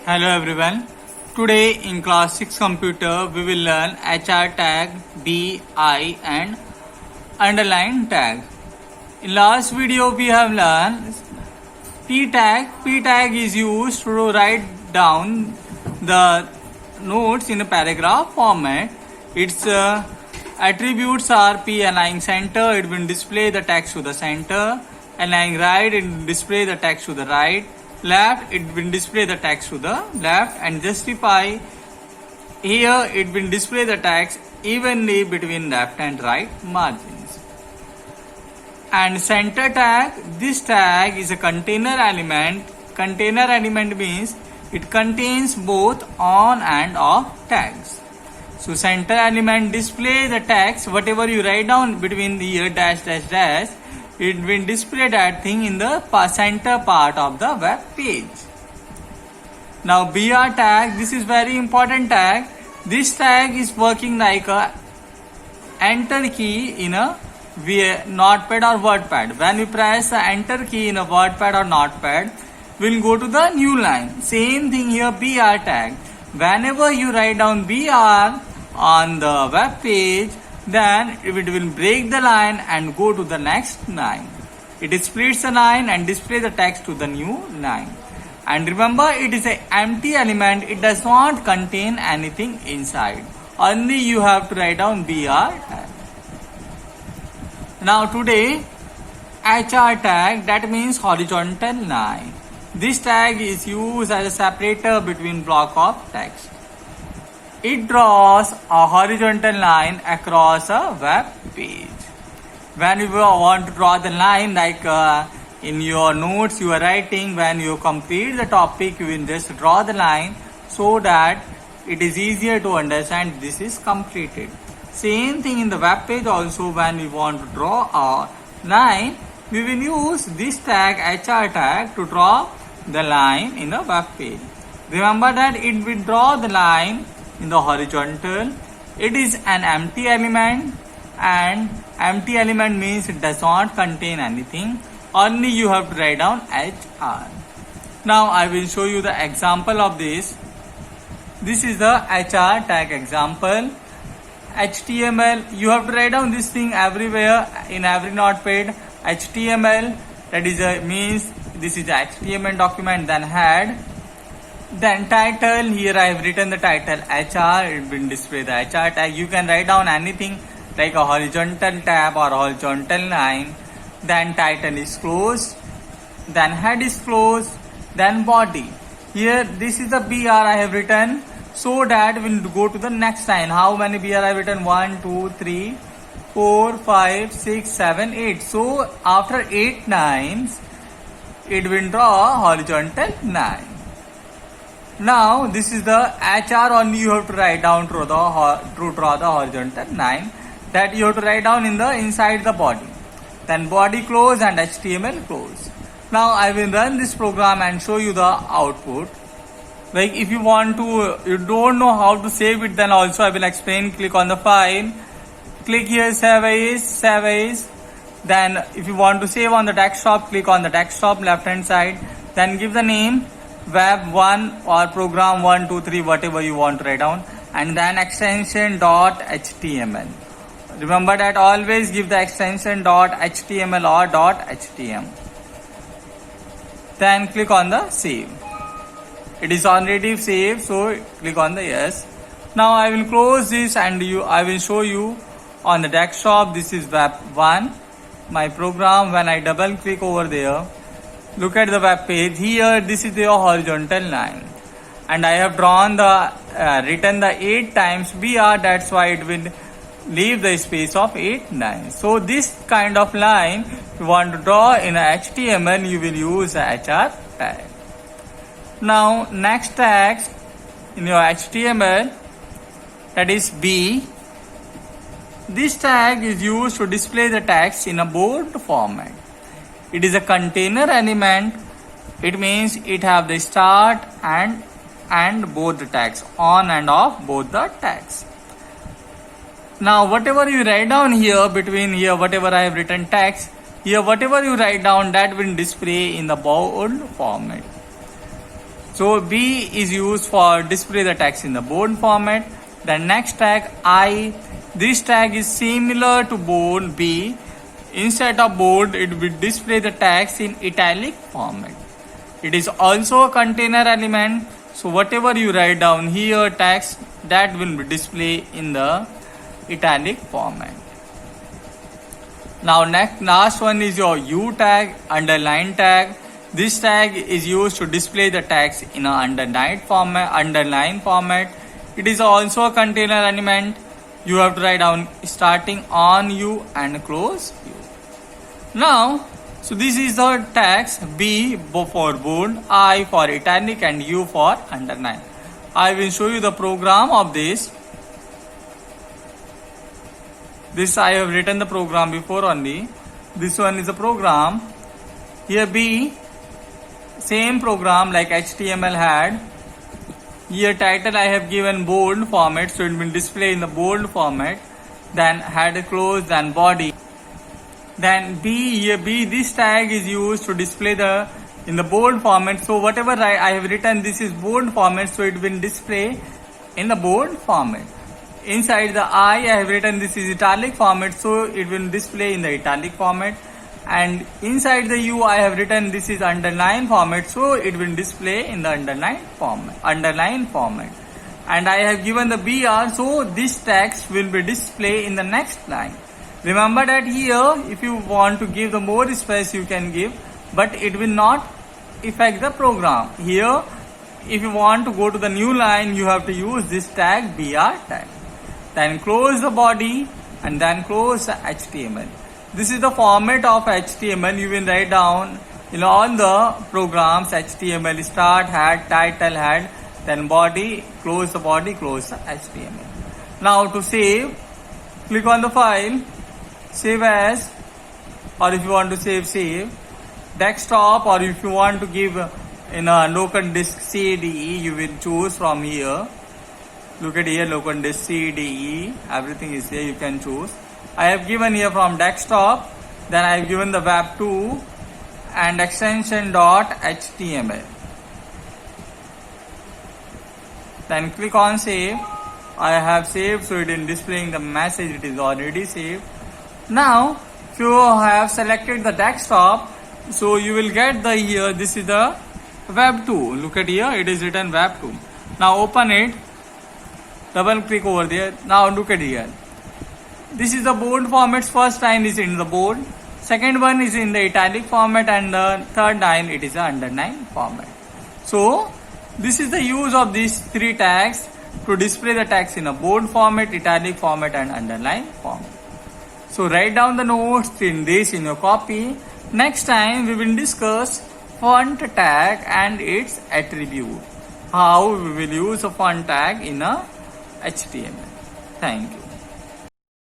Hello everyone. Today in class 6 computer we will learn HR tag, BI and underline tag. In last video we have learned P tag. P tag is used to write down the notes in a paragraph format. Its attributes are P aligning center, it will display the text to the center, aligning right, it will display the text to the right, left, it will display the text to the left, and justify, here it will display the text evenly between left and right margins. And center tag, this tag is a container element. Container element means it contains both on and off tags. So center element display the text, whatever you write down between the here dash dash dash, it will display that thing in the center part of the web page. Now BR tag, this is very important tag. This tag is working like a enter key in a notepad or wordpad. When we press the enter key in a wordpad or notepad, we'll go to the new line. Same thing here, BR tag. Whenever you write down BR on the web page, then it will break the line and go to the next line. It splits the line and displays the text to the new line. And remember, it is an empty element. It does not contain anything inside. Only you have to write down BR tag. Now today, HR tag, that means horizontal line. This tag is used as a separator between block of text. It draws a horizontal line across a web page. When you want to draw the line, like in your notes you are writing, when you complete the topic, you will just draw the line so that it is easier to understand this is completed. Same thing in the web page also, when we want to draw a line, we will use this tag, HR tag, to draw the line in the web page. Remember that it will draw the line in the horizontal. It is an empty element, and empty element means it does not contain anything. Only you have to write down HR. Now I will show you the example of this. This is the HR tag example. HTML, you have to write down this thing everywhere in every notepad. HTML, that is means this is a HTML document. Then head, then title. Here I have written the title HR. It will display the HR tag. You can write down anything like a horizontal tab or horizontal line. Then title is closed, then head is closed, then body. Here this is the BR I have written, so that we'll go to the next line. How many BR I have written? 1, 2, 3, 4, 5, 6, 7, 8. So after 8 lines, it will draw a horizontal line. Now this is the HR, only you have to write down to draw the horizontal line. That you have to write down in the inside the body. Then body close and HTML close. Now I will run this program and show you the output. Like if you want to, you don't know how to save it, then also I will explain. Click on the file, click here save as. Then if you want to save on the desktop, click on the desktop left hand side. Then give the name web1 or program 1, 2, 3, whatever you want to write down, and then extension .html. Remember that always give the extension .html or .htm. Then click on the save. It is already saved, so click on the yes. Now I will close this and I will show you on the desktop. This is web 1, my program. When I double click over there, look at the web page. Here this is the horizontal line, and I have drawn the written the 8 times BR. That's why it will leave the space of 8 lines. So this kind of line, if you want to draw in HTML, you will use a HR tag. Now next tag in your HTML, that is B. This tag is used to display the text in a bold format. It is a container element. It means it have the start and both the tags, on and off both the tags. Now whatever you write down here, between here whatever I have written text, here whatever you write down, that will display in the bold format. So B is used for display the text in the bold format. The next tag I, this tag is similar to bold B. Instead of bold, it will display the text in italic format. It is also a container element. So whatever you write down here text, that will be displayed in the italic format. Now last one is your U tag, underline tag. This tag is used to display the text in an underline format. It is also a container element. You have to write down starting on U and close U. Now, so this is the text B for bold, I for italic and U for underline. I will show you the program of this. This I have written the program before only. This one is a program. Here B, same program like HTML had. Here title I have given bold format, so it will display in the bold format. Then head close, then body. Then B, here B, this tag is used to display in the bold format. So whatever I have written, this is bold format, so it will display in the bold format. Inside the I have written this is italic format, so it will display in the italic format. And inside the U I have written this is underline format, so it will display in the underline format. And I have given the BR, so this text will be displayed in the next line. Remember that here, if you want to give the more space, you can give, but it will not affect the program. Here, if you want to go to the new line, you have to use this tag BR tag. Then close the body and then close the HTML. This is the format of HTML. You will write down in all the programs HTML start, head, title, head, then body, close the HTML. Now to save, click on the file, save as, or if you want to save desktop, or if you want to give in a local disk CDE, you will choose from here. Look at here, local disk CDE, everything is here, you can choose. I have given here from desktop, then I have given the web2 and extension .html. Then click on save. I have saved, so it is displaying the message, it is already saved. Now, if you have selected the desktop, so you will get the here, this is the web2. Look at here, it is written web2. Now open it, double click over there. Now look at here. This is the bold format. First line is in the bold, second one is in the italic format, and the third line it is the underline format. So this is the use of these three tags to display the text in a bold format, italic format and underline format. So write down the notes in this in your copy. Next time we will discuss font tag and its attribute. How we will use a font tag in a HTML. Thank you.